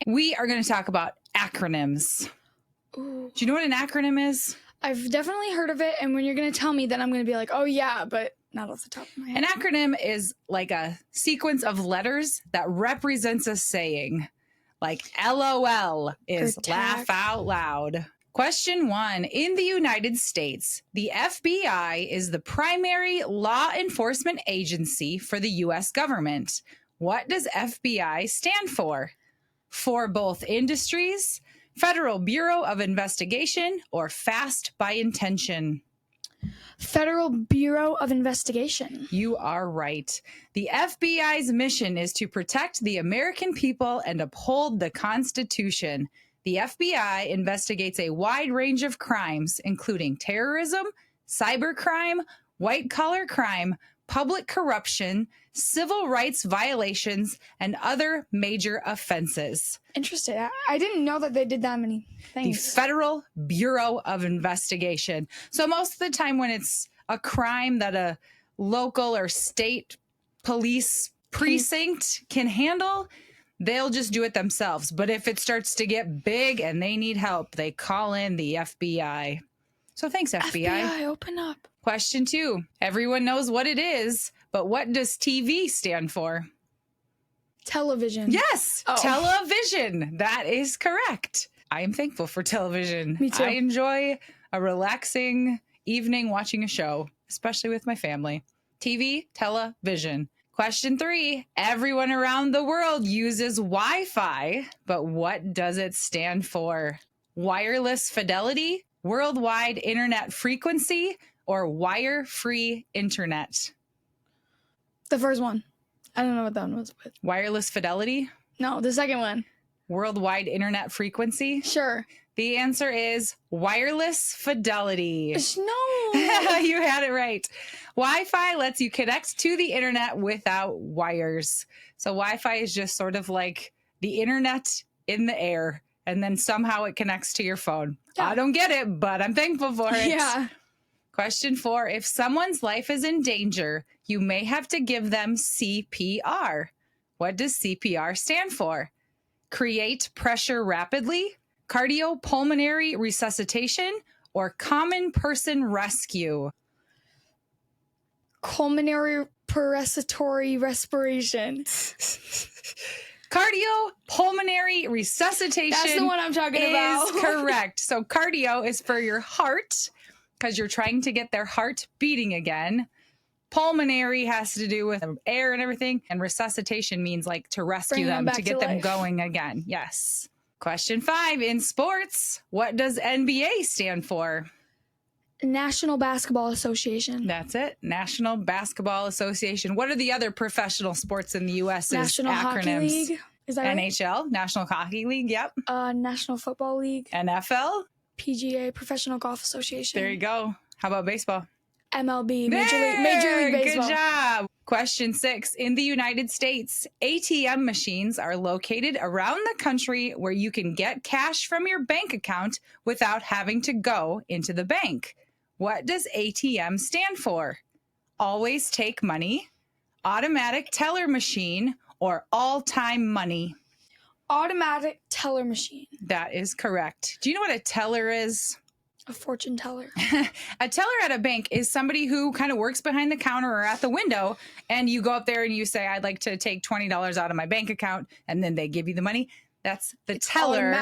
We are going to talk about acronyms. Ooh. Do you know what an acronym is? I've definitely heard of it, and when you're going to tell me, then I'm going to be like, oh yeah, but not off the top of my head. An acronym is like a sequence of letters that represents a saying. Like LOL is laugh out loud. Question 1. In the United States, the FBI is the primary law enforcement agency for the U.S. government. What does FBI stand for? For both industries, Federal Bureau of Investigation, or FAST by intention? Federal Bureau of Investigation. You are right. The FBI's mission is to protect the American people and uphold the Constitution. The FBI investigates a wide range of crimes, including terrorism, cybercrime, white-collar crime, public corruption, civil rights violations, and other major offenses. Interesting. I didn't know that they did that many things. The Federal Bureau of Investigation. So most of the time when it's a crime that a local or state police precinct can handle, they'll just do it themselves. But if it starts to get big and they need help, they call in the FBI. So thanks, FBI. FBI, open up. Question 2. Everyone knows what it is, but what does TV stand for? Television. Yes, television. That is correct. I am thankful for television. Me too. I enjoy a relaxing evening watching a show, especially with my family. TV, television. Question 3. Everyone around the world uses Wi-Fi, but what does it stand for? Wireless fidelity, worldwide internet frequency, or wire-free internet? The first one. I don't know what that one was with. Wireless fidelity? No, the second one. Worldwide internet frequency? Sure. The answer is wireless fidelity. No. You had it right. Wi-Fi lets you connect to the internet without wires. So Wi-Fi is just sort of like the internet in the air, and then somehow it connects to your phone. Yeah. I don't get it, but I'm thankful for it. Yeah. Question 4. If someone's life is in danger, you may have to give them CPR. What does CPR stand for? Create pressure rapidly, cardiopulmonary resuscitation, or common person rescue? Pulmonary respiratory respiration. Cardiopulmonary resuscitation. That's the one I'm talking about. Is correct. So cardio is for your heart, because you're trying to get their heart beating again. Pulmonary has to do with air and everything. And resuscitation means like to rescue them, to get them going again. Yes. Question 5. In sports, what does NBA stand for? National Basketball Association. That's it. National Basketball Association. What are the other professional sports in the U.S.'s National acronyms? Hockey League. Is that NHL, right? National Hockey League. Yep. National Football League. NFL. PGA, Professional Golf Association. There you go. How about baseball? MLB, Major League Baseball. Good job. Question 6. In the United States, ATM machines are located around the country where you can get cash from your bank account without having to go into the bank. What does ATM stand for? Always take money, automatic teller machine, or all-time money? Automatic teller machine. That is correct. Do you know what a teller is? A fortune teller. A teller at a bank is somebody who kind of works behind the counter or at the window, and you go up there and you say, I'd like to take $20 out of my bank account, and then they give you the money. That's the teller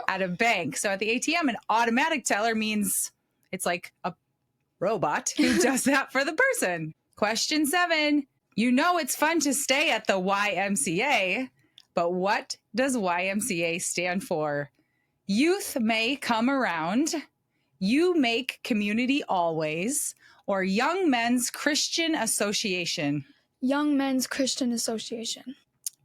at a bank. So at the ATM, an automatic teller means it's like a robot who does that for the person. Question 7. You know it's fun to stay at the YMCA, but what does YMCA stand for? Youth may come around, you make community always, or Young Men's Christian Association? Young Men's Christian Association.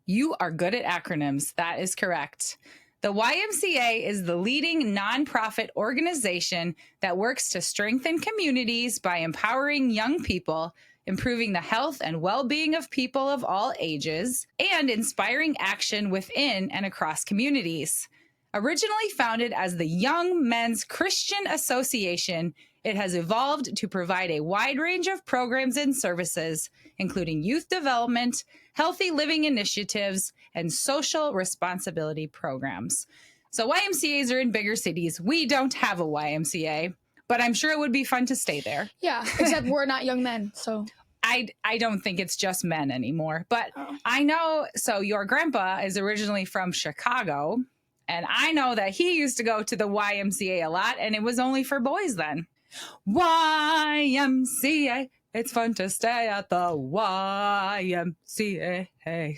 You are good at acronyms. That is correct. The YMCA is the leading nonprofit organization that works to strengthen communities by empowering young people, improving the health and well-being of people of all ages, and inspiring action within and across communities. Originally founded as the Young Men's Christian Association It has evolved to provide a wide range of programs and services, including youth development, healthy living initiatives, and social responsibility programs. So YMCAs are in bigger cities. We don't have a YMCA, but I'm sure it would be fun to stay there. Yeah, except we're not young men, so. I don't think it's just men anymore, but I know, so your grandpa is originally from Chicago, and I know that he used to go to the YMCA a lot, and it was only for boys then. YMCA, it's fun to stay at the YMCA.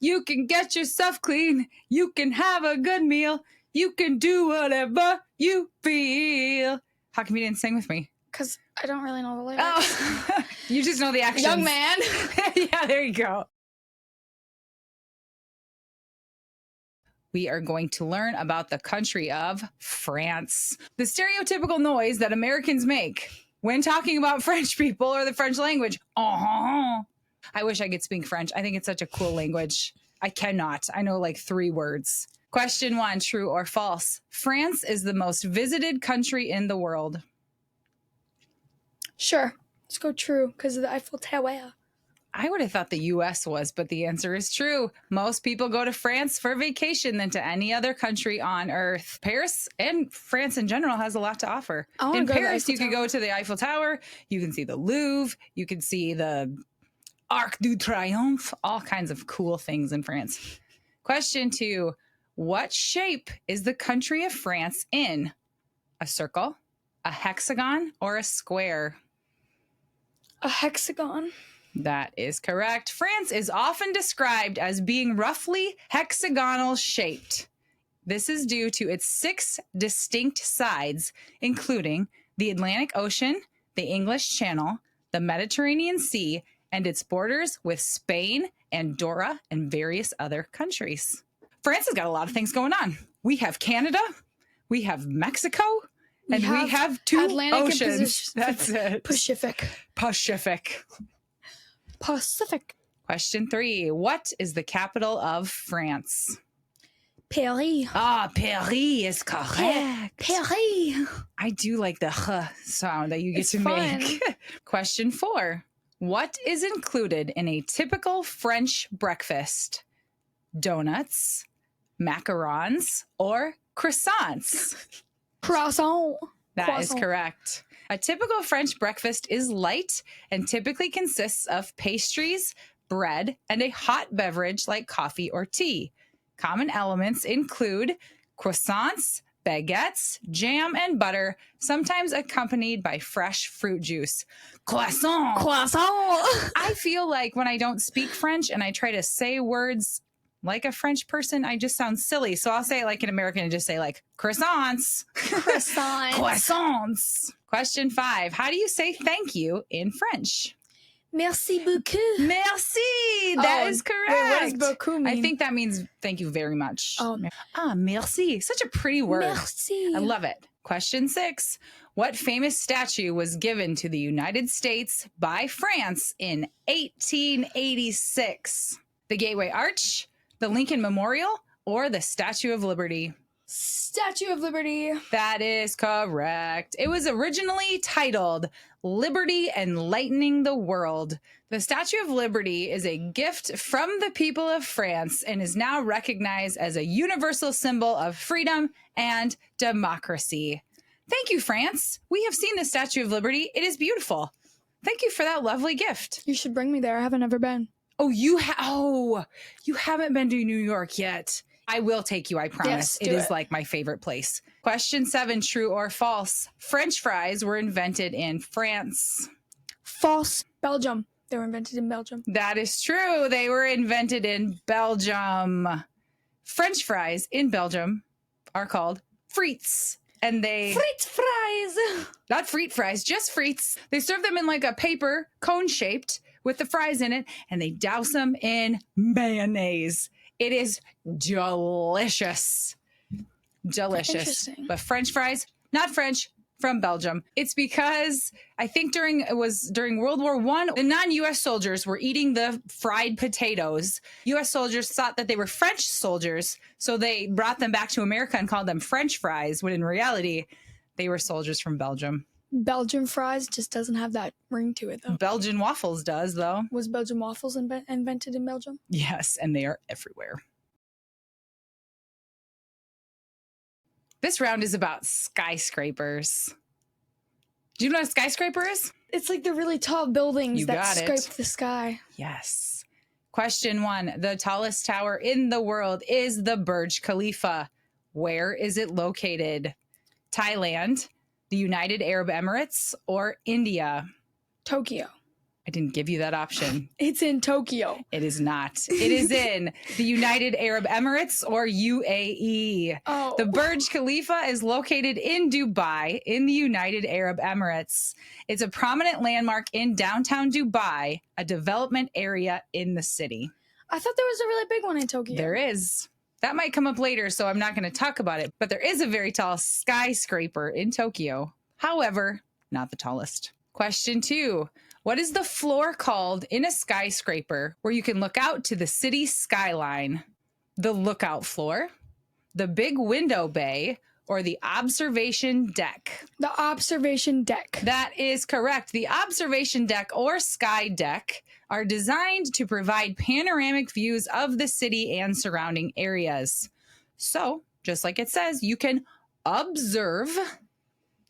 You can get yourself clean, you can have a good meal, you can do whatever you feel. How come you didn't sing with me? Because I don't really know the lyrics. Oh, you just know the actions. Young man. Yeah, there you go. We are going to learn about the country of France. The stereotypical noise that Americans make when talking about French people or the French language. I wish I could speak French. I think it's such a cool language. I cannot. I know like 3 words. Question 1, true or false? France is the most visited country in the world. Sure. Let's go true because of the Eiffel Tower. I would have thought the U.S. was, but the answer is true. Most people go to France for vacation than to any other country on Earth. Paris and France in general has a lot to offer. In Paris, you can go to the Eiffel Tower. You can see the Louvre. You can see the Arc de Triomphe. All kinds of cool things in France. Question 2. What shape is the country of France in? A circle, a hexagon, or a square? A hexagon. That is correct. France is often described as being roughly hexagonal shaped. This is due to its 6 distinct sides, including the Atlantic Ocean, the English Channel, the Mediterranean Sea, and its borders with Spain, Andorra, and various other countries. France has got a lot of things going on. We have Canada, we have Mexico, and we have 2 Atlantic oceans. That's it. Pacific. Question 3. What is the capital of France? Paris. Paris is correct. Paris. I do like the sound that you get to fun. make. Question 4. What is included in a typical French breakfast? Donuts, macarons, or croissants? Croissant. That is correct. A typical French breakfast is light and typically consists of pastries, bread, and a hot beverage like coffee or tea. Common elements include croissants, baguettes, jam, and butter, sometimes accompanied by fresh fruit juice. Croissant! I feel like when I don't speak French and I try to say words like a French person, I just sound silly. So I'll say it like an American and just say like croissants. Croissants. Question 5. How do you say thank you in French? Merci beaucoup. Merci. That is correct. Wait, what does beaucoup mean? I think that means thank you very much. Oh. Merci. Such a pretty word. Merci. I love it. Question 6. What famous statue was given to the United States by France in 1886? The Gateway Arch, the Lincoln Memorial, or the Statue of Liberty? Statue of Liberty. That is correct. It was originally titled Liberty Enlightening the World. The Statue of Liberty is a gift from the people of France and is now recognized as a universal symbol of freedom and democracy. Thank you, France. We have seen the Statue of Liberty. It is beautiful. Thank you for that lovely gift. You should bring me there. I haven't ever been. Oh, you haven't been to New York yet. I will take you, I promise. Yes, it is like my favorite place. Question 7, true or false? French fries were invented in France. False. Belgium. They were invented in Belgium. That is true. They were invented in Belgium. French fries in Belgium are called frites. And they... Frites fries. Not frite fries, just frites. They serve them in like a paper, cone-shaped, with the fries in it, and they douse them in mayonnaise. It is delicious. Delicious. But French fries, not French, from Belgium. It's because I think during World War I, the non-U.S. soldiers were eating the fried potatoes. U.S. soldiers thought that they were French soldiers, so they brought them back to America and called them French fries, when in reality, they were soldiers from Belgium. Belgian fries just doesn't have that ring to it, though. Belgian waffles does, though. Was Belgian waffles invented in Belgium? Yes, and they are everywhere. This round is about skyscrapers. Do you know what a skyscraper is? It's like the really tall buildings You that got scrape it. the sky. Yes. Question 1. The tallest tower in the world is the Burj Khalifa. Where is it located? Thailand, the United Arab Emirates, or India? Tokyo. I didn't give you that option. It's in Tokyo. It is not. It is in the United Arab Emirates or UAE. Oh. The Burj Khalifa is located in Dubai in the United Arab Emirates. It's a prominent landmark in downtown Dubai, a development area in the city. I thought there was a really big one in Tokyo. There is. That might come up later, so I'm not going to talk about it. But there is a very tall skyscraper in Tokyo. However, not the tallest. Question 2. What is the floor called in a skyscraper where you can look out to the city skyline? The lookout floor, the big window bay, or the observation deck? The observation deck. That is correct. The observation deck or sky deck are designed to provide panoramic views of the city and surrounding areas. So, just like it says, you can observe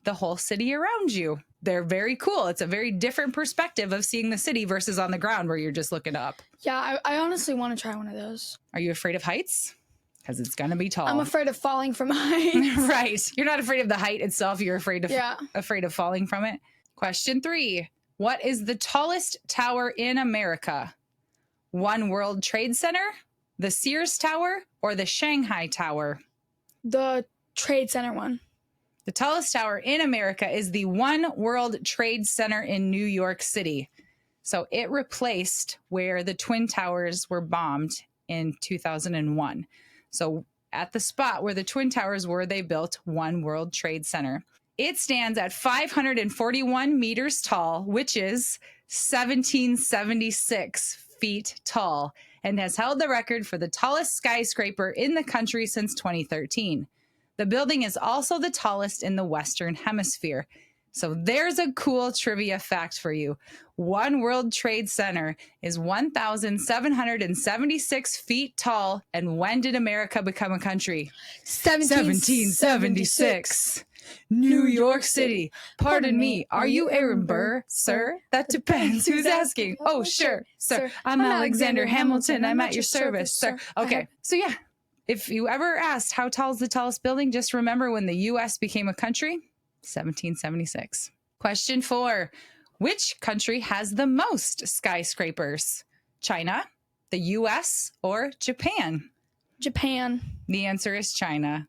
the whole city around you. They're very cool. It's a very different perspective of seeing the city versus on the ground where you're just looking up. Yeah, I honestly want to try one of those. Are you afraid of heights? Because it's going to be tall. I'm afraid of falling from heights. Right. You're not afraid of the height itself. You're afraid of falling from it. Question 3. What is the tallest tower in America? One World Trade Center, the Sears Tower, or the Shanghai Tower? The Trade Center one. The tallest tower in America is the One World Trade Center in New York City. So it replaced where the Twin Towers were bombed in 2001. So at the spot where the Twin Towers were, they built One World Trade Center. It stands at 541 meters tall, which is 1776 feet tall, and has held the record for the tallest skyscraper in the country since 2013. The building is also the tallest in the Western Hemisphere. So there's a cool trivia fact for you. One World Trade Center is 1,776 feet tall. And when did America become a country? 1776. New York City. Pardon me, are you Aaron Burr, sir? That depends who's asking. Oh, sure, sir. I'm Alexander Hamilton. I'm at your service, sir. Okay, so yeah. If you ever asked how tall is the tallest building, just remember when the U.S. became a country, 1776. Question 4. Which country has the most skyscrapers? China, the U.S., or Japan? Japan. The answer is China.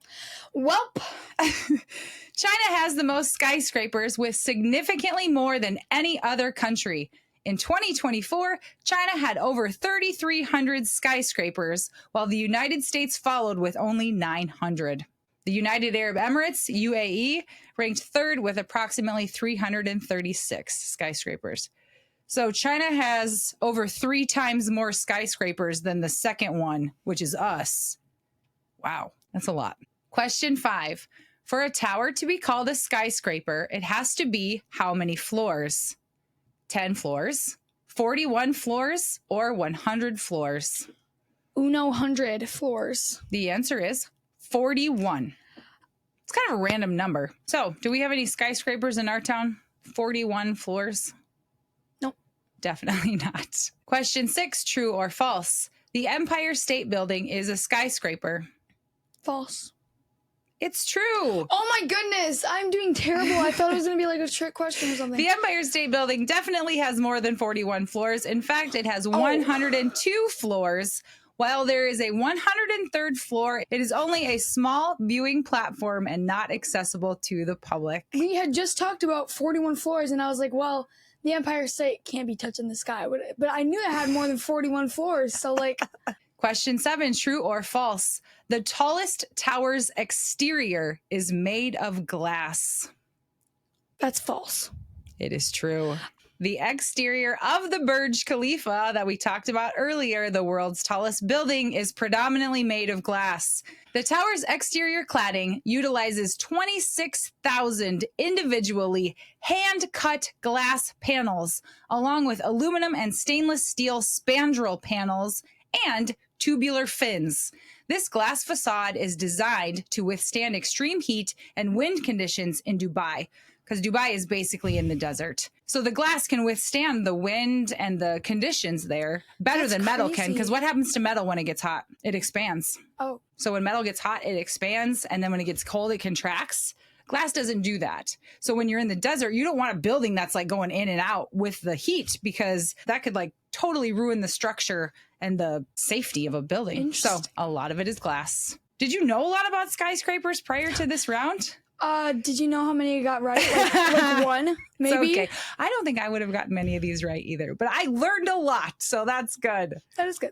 Welp. China has the most skyscrapers with significantly more than any other country. In 2024, China had over 3,300 skyscrapers, while the United States followed with only 900. The United Arab Emirates, UAE, ranked third with approximately 336 skyscrapers. So China has over 3 times more skyscrapers than the second one, which is us. Wow, that's a lot. Question 5. For a tower to be called a skyscraper, it has to be how many floors? 10 floors, 41 floors, or 100 floors? 100 floors. The answer is 41. It's kind of a random number. So, do we have any skyscrapers in our town? 41 floors? Nope. Definitely not. Question 6, true or false? The Empire State Building is a skyscraper. False. It's true. Oh my goodness, I'm doing terrible. I thought it was going to be like a trick question or something. The Empire State Building definitely has more than 41 floors. In fact, it has 102 floors. While there is a 103rd floor, it is only a small viewing platform and not accessible to the public. We had just talked about 41 floors, and I was like, well, the Empire State can't be touching the sky. But I knew it had more than 41 floors, so like... Question 7, true or false? The tallest tower's exterior is made of glass. That's false. It is true. The exterior of the Burj Khalifa that we talked about earlier, the world's tallest building, is predominantly made of glass. The tower's exterior cladding utilizes 26,000 individually hand-cut glass panels, along with aluminum and stainless steel spandrel panels and tubular fins. This glass facade is designed to withstand extreme heat and wind conditions in Dubai, because Dubai is basically in the desert. So the glass can withstand the wind and the conditions there better than metal can, because what happens to metal when it gets hot? It expands. Oh. So when metal gets hot, it expands, and then when it gets cold, it contracts. Glass doesn't do that. So when you're in the desert, you don't want a building that's like going in and out with the heat, because that could like totally ruin the structure and the safety of a building. So a lot of it is glass. Did you know a lot about skyscrapers prior to this round? Did you know how many you got right? Like one, maybe? It's okay. I don't think I would have gotten many of these right either, but I learned a lot, so that's good. That is good.